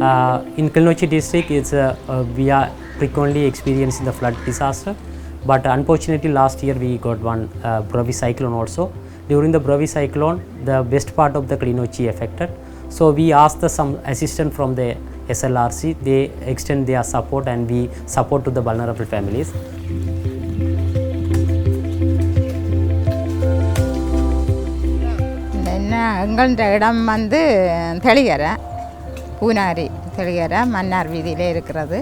In Kilinochchi district, we are frequently experiencing the flood disaster, but unfortunately last year we got one Brevi cyclone also. During the Brevi cyclone, the best part of the Kilinochchi affected. So we asked some assistance from the SLRC. They extend their support and we support to the vulnerable families. எங்கள்கிட்ட இடம் வந்து தெளிகரை பூனாரி தெளிகரை மன்னார் வீதியிலே இருக்கிறது.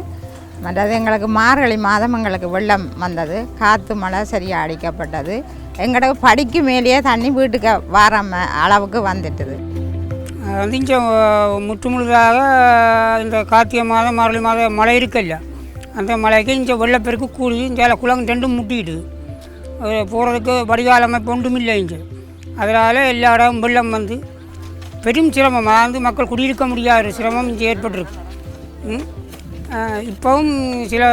மற்றது எங்களுக்கு மார்கழி மாதம் எங்களுக்கு வெள்ளம் வந்தது, காற்று மழை சரியாக அடிக்கப்பட்டது. எங்களுக்கு படிக்கு மேலேயே தண்ணி வீட்டுக்கு வர அளவுக்கு வந்துட்டுது. இங்கே முற்றுமுழுதாக இந்த கார்த்திகை மாதம் மார்கழி மாதம் மழை இருக்குல்ல, அந்த மழைக்கு இங்கே வெள்ளப்பெருக்கு கூடி இங்கே குளம் ரெண்டும் முட்டிக்கிட்டுது. போகிறதுக்கு வடிகால் அமைப்பு ஒன்றும் இல்லை இங்கே. அதனால் எல்லா இடம் வெள்ளம் வந்து பெரும் சிரமம், வந்து மக்கள் குடியிருக்க முடியாத சிரமம் இங்கே ஏற்பட்டிருக்கு. இப்போவும் சில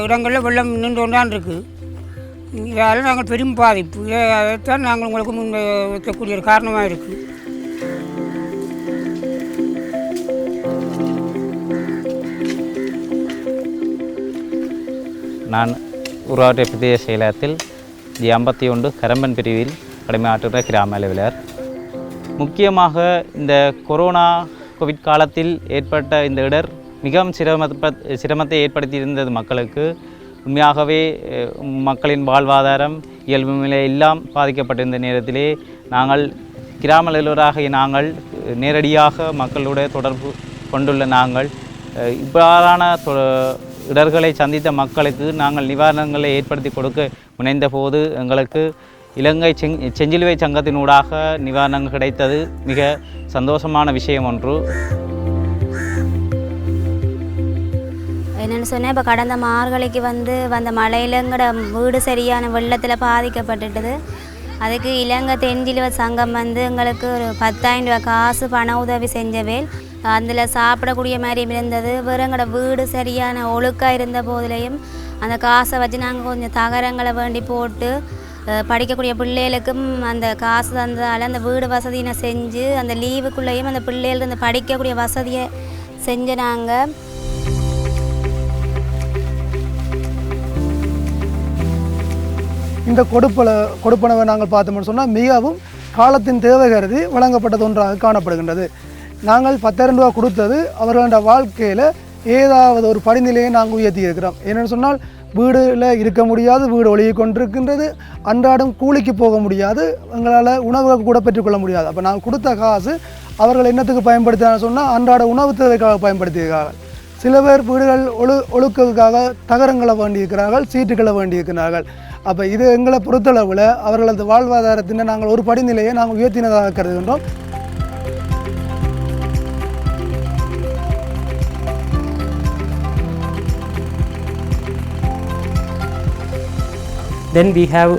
இடங்களில் வெள்ளம் நின்று கொண்டான் இருக்குது. இதால் நாங்கள் பெரும் பாதிப்பு. அதைத்தான் நாங்கள் உங்களுக்கு முன் வைக்கக்கூடிய ஒரு காரணமாக இருக்குது. நான் ஊராட்சி பிரதேச செயலகத்தில் G51 கரம்பன் பிரிவில் கடமையாற்றுகிற கிராம அலுவலர். முக்கியமாக இந்த கொரோனா கோவிட் காலத்தில் ஏற்பட்ட இந்த இடர் மிகவும் சிரமத்தை ஏற்படுத்தியிருந்தது மக்களுக்கு. உண்மையாகவே மக்களின் வாழ்வாதாரம் இயல்பு நிலை எல்லாம் பாதிக்கப்பட்டிருந்த நேரத்திலே நாங்கள் கிராம அலுவலராக நாங்கள் நேரடியாக மக்களுடைய தொடர்பு கொண்டுள்ள நாங்கள் இவ்வாறான இடர்களை சந்தித்த மக்களுக்கு நாங்கள் நிவாரணங்களை ஏற்படுத்தி கொடுக்க முனைந்த போது எங்களுக்கு இலங்கை செஞ்சிலுவை சங்கத்தினூடாக நிவாரணங்கள் கிடைத்தது மிக சந்தோஷமான விஷயம் ஒன்று. என்னென்னு சொன்னால், இப்போ கடந்த மார்கழிக்கு வந்த மழையில் எங்களோட வீடு சரியான வெள்ளத்தில் பாதிக்கப்பட்டுட்டது. அதுக்கு இலங்கை தென்சிலுவை சங்கம் எங்களுக்கு ஒரு 10,000 ரூபா காசு பண உதவி செஞ்சவேல். அதில் சாப்பிடக்கூடிய மாதிரி இருந்தது. வேறு எங்களோட வீடு சரியான ஒழுக்காக இருந்த போதிலையும் அந்த காசை வச்சு நாங்கள் கொஞ்சம் தகரங்களை வேண்டி போட்டு படிக்கக்கூடிய பிள்ளைகளுக்கும் அந்த காசு தந்ததால் அந்த வீடு வசதியை செஞ்சு அந்த லீவுக்குள்ளேயும் அந்த பிள்ளைகளுக்கு அந்த படிக்கக்கூடிய வசதியை செஞ்சு நாங்கள் இந்த கொடுப்பனவை நாங்கள் பார்த்தோம்னு சொன்னால் மிகவும் காலத்தின் தேவை கருதி வழங்கப்பட்டது ஒன்றாக காணப்படுகின்றது. நாங்கள் 10,000 ரூபா கொடுத்தது அவர்களோட வாழ்க்கையில் ஏதாவது ஒரு படிநிலையை நாங்கள் உயர்த்தி இருக்கிறோம். என்னென்னு சொன்னால், வீடில் இருக்க முடியாது, வீடு ஒழுகி கொண்டிருக்கின்றது, அன்றாடம் கூலிக்கு போக முடியாது, எங்களால் உணவுகள் கூட பெற்றுக்கொள்ள முடியாது. அப்போ நாங்கள் கொடுத்த காசு அவர்கள் என்னத்துக்கு பயன்படுத்தினான்னு சொன்னால் அன்றாட உணவு தேவைக்காக பயன்படுத்தியிருக்காங்க. சில பேர் வீடுகள் ஒழுக்கத்துக்காக தகரங்களை வேண்டியிருக்கிறார்கள், சீட்டுகளை வேண்டியிருக்கிறார்கள். அப்போ இது எங்களை பொறுத்தளவில் அவர்களது வாழ்வாதாரத்தின் நாங்கள் ஒரு படிநிலையை நாங்கள் உயர்த்தினதாக கருதுகின்றோம். Then we have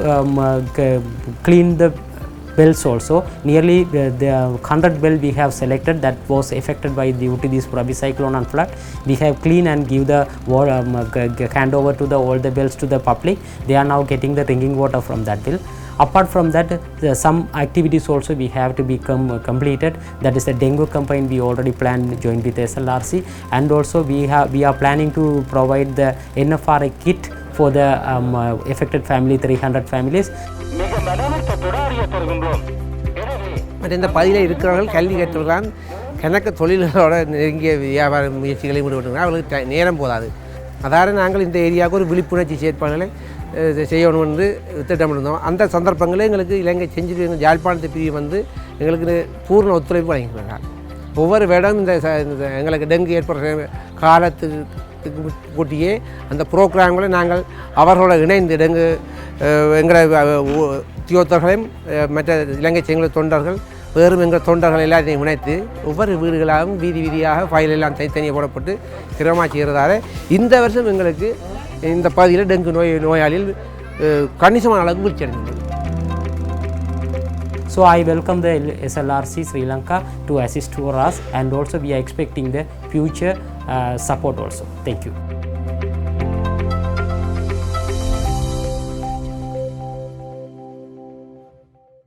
cleaned the bells also. Nearly the 100 bell we have selected that was affected by due to this Brevi cyclone and flood. We have cleaned and give the hand over to all the bells to the public. They are now getting the drinking water from that bell. Apart from that, some activities also we have to become completed. That is the dengue campaign we already planned joint with SLRC, and also we are planning to provide the NFRA kit for the affected family, 300 families. இந்த பகுதியில் இருக்கிறவர்கள் கல்வி கற்றவர்களால் கணக்கு தொழில்களோட நெருங்கிய வியாபார முயற்சிகளை ஈடுபட்டுருக்காங்க. அவர்களுக்கு நேரம் போதாது. அதாவது நாங்கள் இந்த ஏரியாவுக்கு ஒரு விழிப்புணர்ச்சி செயற்பாடுகளை செய்யணும் என்று திட்டமிட்டிருந்தோம். அந்த சந்தர்ப்பங்களில் எங்களுக்கு இலங்கை செஞ்சிலுவை யாழ்ப்பாணத்து பிரிவு எங்களுக்கு பூர்ண ஒத்துழைப்பு வழங்கியிருக்காங்க. ஒவ்வொரு வருடம் இந்த எங்களுக்கு டெங்கு ஏற்படுற காலத்துக்கு கூட்டியே அந்த ப்ரோக்ராம்களை நாங்கள் அவர்களோட இணைந்து டெங்கு எங்களை உத்தியோகத்தர்களையும் மற்ற இலங்கை செஞ்சிலுவை தொண்டர்கள் வேறும் எங்கள் தொண்டர்கள் எல்லாத்தையும் இணைத்து ஒவ்வொரு வீடுகளாகவும் வீதி வீதியாக ஃபைல் எல்லாம் தனித்தனியாக போடப்பட்டு சிரமமாக செய்கிறதால இந்த வருஷம் எங்களுக்கு இந்த பகுதியில் டெங்கு நோயாளிகள் கணிசமான அளவுக்கு வீழ்ச்சி அடைந்துள்ளது. So I welcome the SLRC Sri Lanka to assist for us, and also we are expecting the future support also. Thank you.